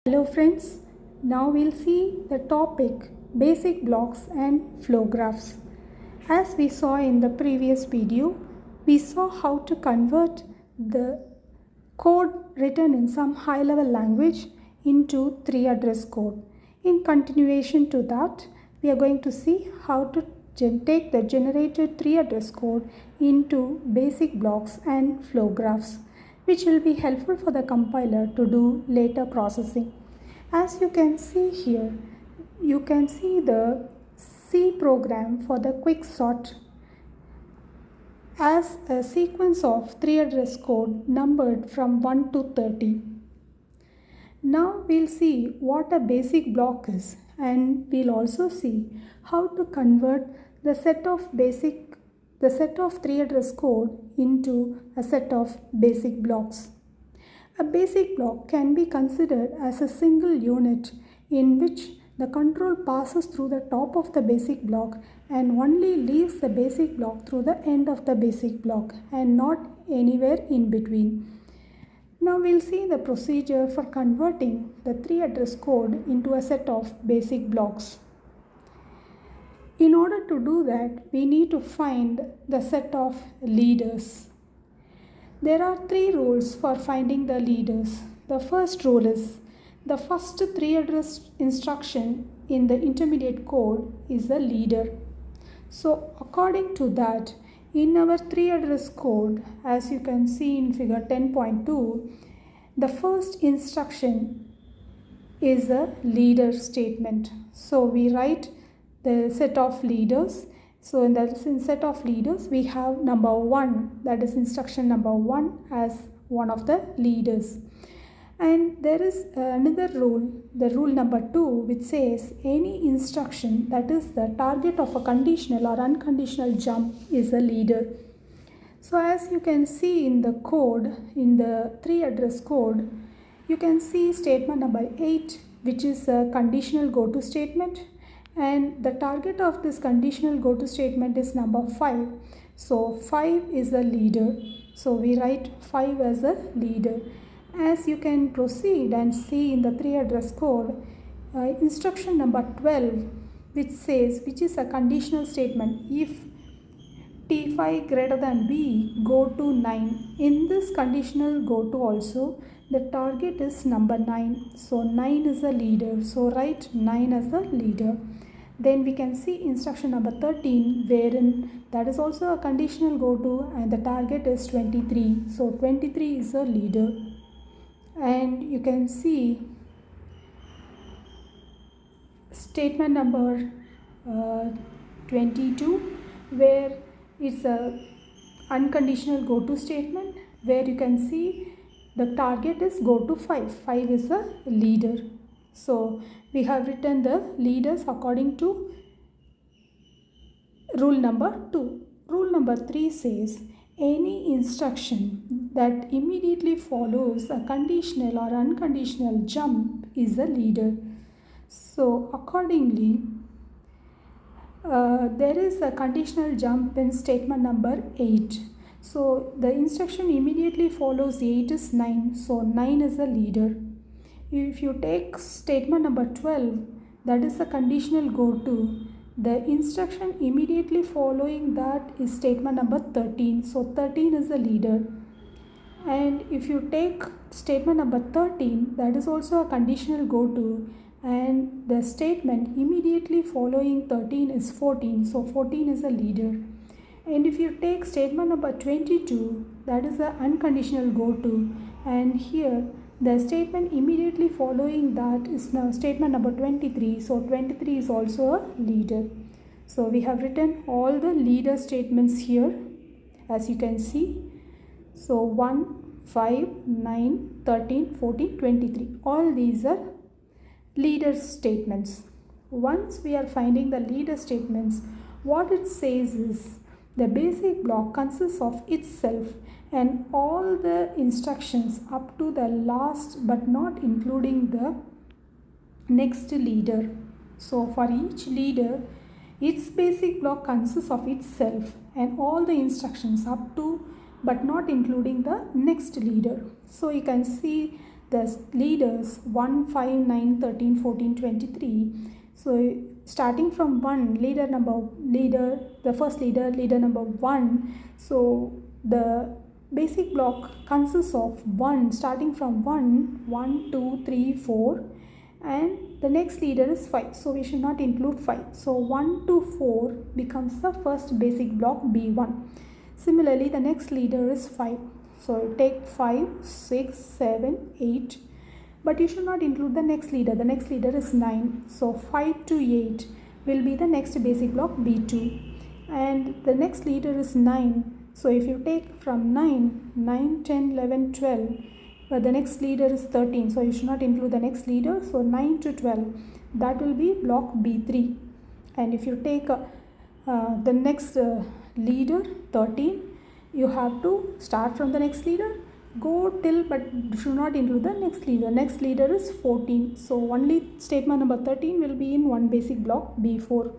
Hello friends, now we'll see the topic basic blocks and flow graphs. As we saw in the previous video, we saw how to convert the code written in some high level language into 3-address code. In continuation to that, we are going to see how to take the generated 3-address code into basic blocks and flow graphs, which will be helpful for the compiler to do later processing. As you can see here, you can see the C program for the quick sort as a sequence of 3-address code numbered from 1 to 30. Now we'll see what a basic block is, and we'll also see how to convert the set of 3-address code into a set of basic blocks. A basic block can be considered as a single unit in which the control passes through the top of the basic block and only leaves the basic block through the end of the basic block and not anywhere in between. Now we'll see the procedure for converting the 3-address code into a set of basic blocks. In order to do that, we need to find the set of leaders. There are 3 rules for finding the leaders. The first rule is the first 3-address instruction in the intermediate code is the leader. So according to that, in our 3-address code, as you can see in figure 10.2, the first instruction is a leader statement. So we write the set of leaders. So in the set of leaders, we have number 1, that is instruction number 1 as one of the leaders. And there is another rule, the rule number 2, which says any instruction that is the target of a conditional or unconditional jump is a leader. So as you can see in the code, in the 3-address code, you can see statement number 8, which is a conditional goto statement. And the target of this conditional goto statement is number 5. So 5 is a leader. So we write 5 as a leader. As you can proceed and see in the 3-address code, instruction number 12, which is a conditional statement, if T5 greater than B, go to 9. In this conditional go to also, the target is number 9. So 9 is a leader. So write 9 as a leader. Then we can see instruction number 13, wherein that is also a conditional go to and the target is 23. So 23 is a leader. And you can see statement number 22, where it's a unconditional go to statement, where you can see the target is go to 5. 5 is a leader. So we have written the leaders according to rule number 2. Rule number 3 says any instruction that immediately follows a conditional or unconditional jump is a leader. So accordingly, there is a conditional jump in statement number 8. So the instruction immediately follows 8 is 9. So 9 is a leader. If you take statement number 12, that is a conditional go to, the instruction immediately following that is statement number 13. So 13 is a leader. And if you take statement number 13, that is also a conditional go to, and the statement immediately following 13 is 14. So 14 is a leader. And if you take statement number 22, that is the unconditional go to, and here the statement immediately following that is now statement number 23. So 23 is also a leader. So we have written all the leader statements here, as you can see. So 1, 5, 9, 13, 14, 23. All these are leader statements. Once we are finding the leader statements, what it says is the basic block consists of itself and all the instructions up to the last but not including the next leader. So for each leader, its basic block consists of itself and all the instructions up to but not including the next leader. So you can see the leaders 1, 5, 9, 13, 14, 23. So starting from 1, the first leader, leader number 1. So the basic block consists of 1, starting from 1, 1, 2, 3, 4, and the next leader is 5. So we should not include 5. So 1 to 4 becomes the first basic block B1. Similarly, the next leader is 5. So take 5, 6, 7, 8. But you should not include the next leader. The next leader is 9. So 5 to 8 will be the next basic block B2. And the next leader is 9. So if you take from 9, 9, 10, 11, 12. But the next leader is 13. So you should not include the next leader. So 9 to 12. That will be block B3. And if you take the next leader 13, you have to start from the next leader, go till, but should not include the next leader. Next leader is 14. So only statement number 13 will be in one basic block B4.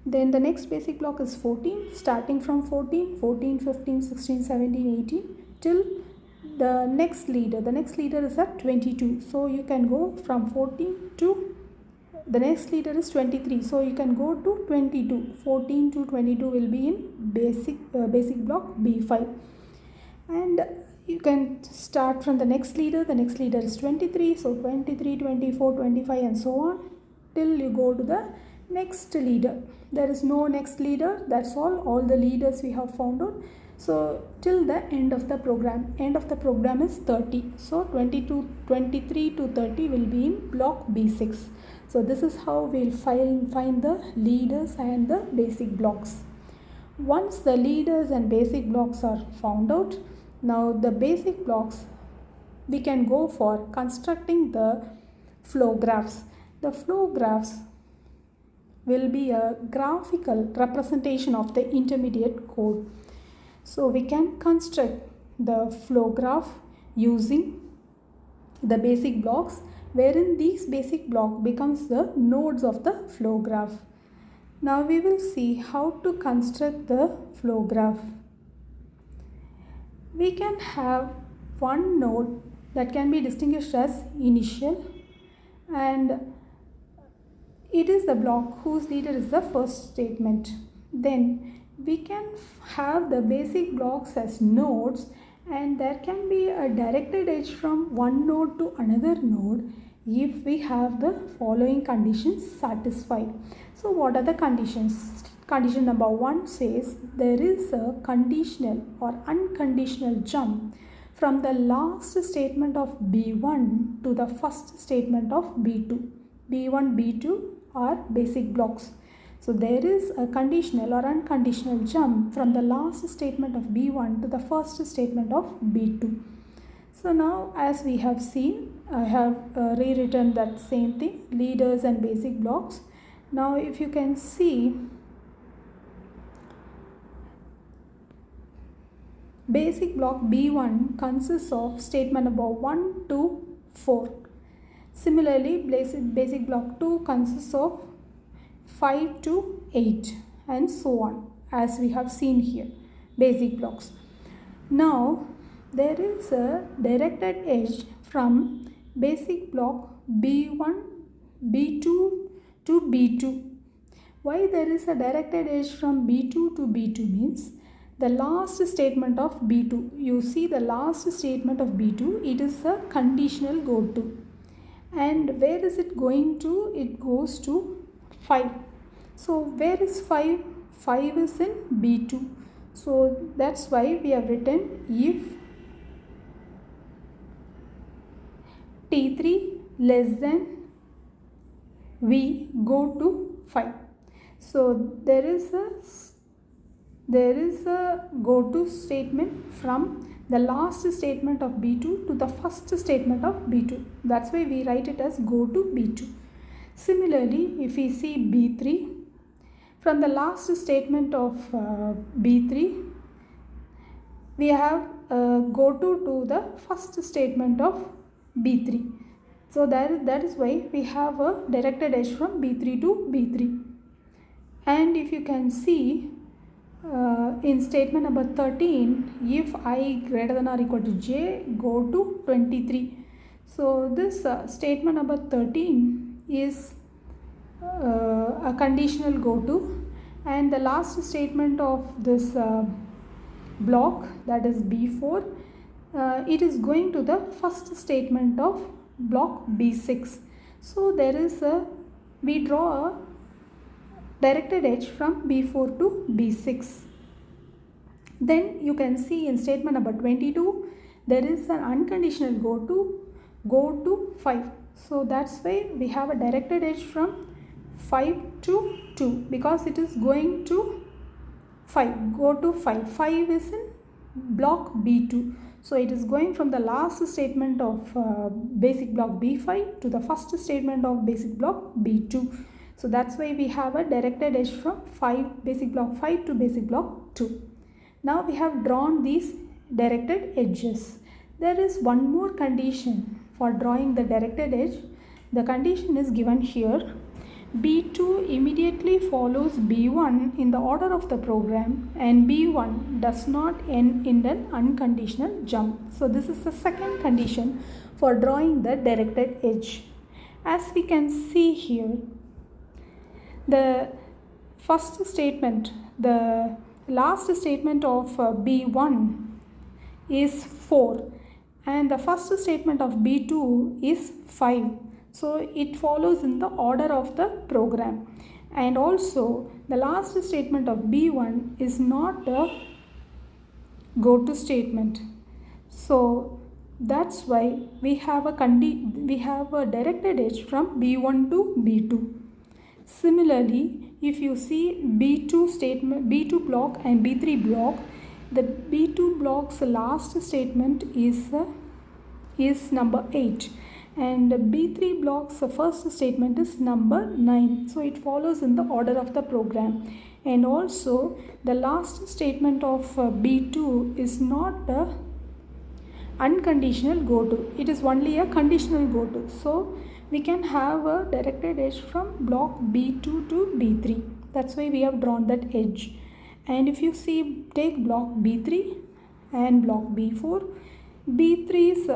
Then the next basic block is 14. Starting from 14, 14, 15, 16, 17, 18 till the next leader. The next leader is at 22. So you can go from 14 to the next leader is 23. So you can go to 22. 14 to 22 will be in basic block B5. And you can start from the next leader. The next leader is 23. So 23, 24, 25 and so on till you go to the next leader. There is no next leader. That's all the leaders we have found out. So till the end of the program. End of the program is 30. So 23 to 30 will be in block B6. So this is how we'll find the leaders and the basic blocks. Once the leaders and basic blocks are found out, now the basic blocks, we can go for constructing the flow graphs. The flow graphs will be a graphical representation of the intermediate code. So we can construct the flow graph using the basic blocks, wherein these basic block becomes the nodes of the flow graph. Now we will see how to construct the flow graph. We can have one node that can be distinguished as initial, and it is the block whose leader is the first statement. Then we can have the basic blocks as nodes, and there can be a directed edge from one node to another node if we have the following conditions satisfied. So what are the conditions? Condition number 1 says there is a conditional or unconditional jump from the last statement of B1 to the first statement of B2. B1, B2 are basic blocks. So there is a conditional or unconditional jump from the last statement of B1 to the first statement of B2. So now, as we have seen, I have rewritten that same thing, leaders and basic blocks. Now if you can see, basic block B1 consists of statement number 1 to 4. Similarly, basic block 2 consists of 5 to 8 and so on, as we have seen here, basic blocks. Now there is a directed edge from basic block B1, B2 to B2. Why there is a directed edge from B2 to B2 means the last statement of B2. You see the last statement of B2, it is a conditional go to. And where is it going to? It goes to 5. So where is 5? 5 is in B2. So that's why we have written if T3 less than V go to 5. So there is a go to statement from the last statement of B2 to the first statement of B2. That's why we write it as go to B2. Similarly, if we see B3, from the last statement of B3, we have go to the first statement of B3. So that is why we have a directed edge from B3 to B3. And if you can see in statement number 13, if I greater than or equal to j, go to 23. So this statement number 13 is a conditional go to, and the last statement of this block, that is B4, it is going to the first statement of block B6. So there is we draw a directed edge from B4 to B6. Then you can see in statement number 22 there is an unconditional go to 5. So that's why we have a directed edge from 5 to 2, because it is going to 5, go to 5. 5 is in block B2. So it is going from the last statement of basic block B5 to the first statement of basic block B2. So that's why we have a directed edge from basic block 5 to basic block 2. Now we have drawn these directed edges. There is one more condition for drawing the directed edge. The condition is given here. B2 immediately follows B1 in the order of the program, and B1 does not end in an unconditional jump. So this is the second condition for drawing the directed edge. As we can see here, the first statement, the last statement of B1 is 4 and the first statement of B2 is 5. So it follows in the order of the program, and also the last statement of B1 is not a go to statement. So that's why we have a directed edge from B1 to B2. Similarly, if you see B2 block and B3 block, the B2 block's last statement is number 8, and B3 block's first statement is number 9. So it follows in the order of the program, and also the last statement of B2 is not a unconditional go to, it is only a conditional go to. So we can have a directed edge from block B2 to B3. That's why we have drawn that edge. And if you see, take block B3 and block B4, B3's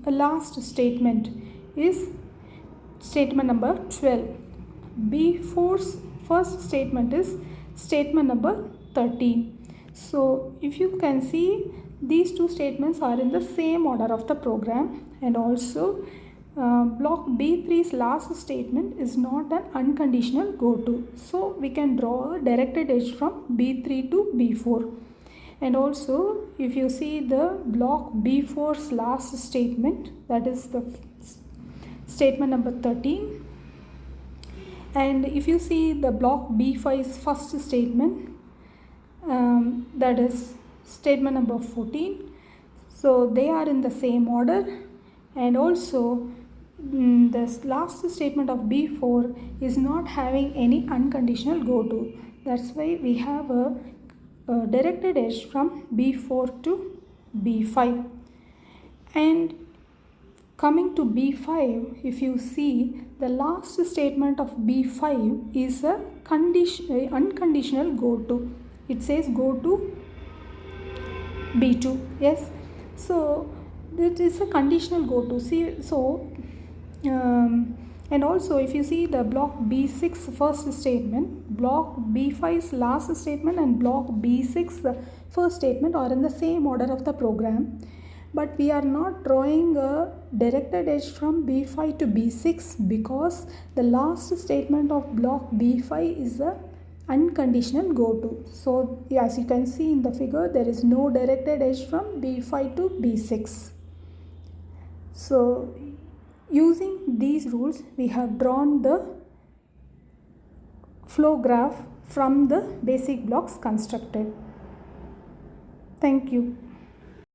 last statement is statement number 12. B4's first statement is statement number 13. So if you can see, these two statements are in the same order of the program, and also block B3's last statement is not an unconditional go to. So we can draw a directed edge from B3 to B4. And also if you see the block B4's last statement, that is the statement number 13, and if you see the block B5's first statement, that is statement number 14, so they are in the same order. And also this last statement of B4 is not having any unconditional go to. That's why we have a directed edge from B4 to B5. And coming to B5, if you see, the last statement of B5 is a unconditional go to. It says go to B2. Yes, so it is a conditional go to. See, so and also if you see the block B6 first statement, block B5's last statement and block B6 first statement are in the same order of the program, but we are not drawing a directed edge from B5 to B6 because the last statement of block B5 is a unconditional go to. So as you can see in the figure, there is no directed edge from B5 to B6. So using these rules, we have drawn the flow graph from the basic blocks constructed. Thank you.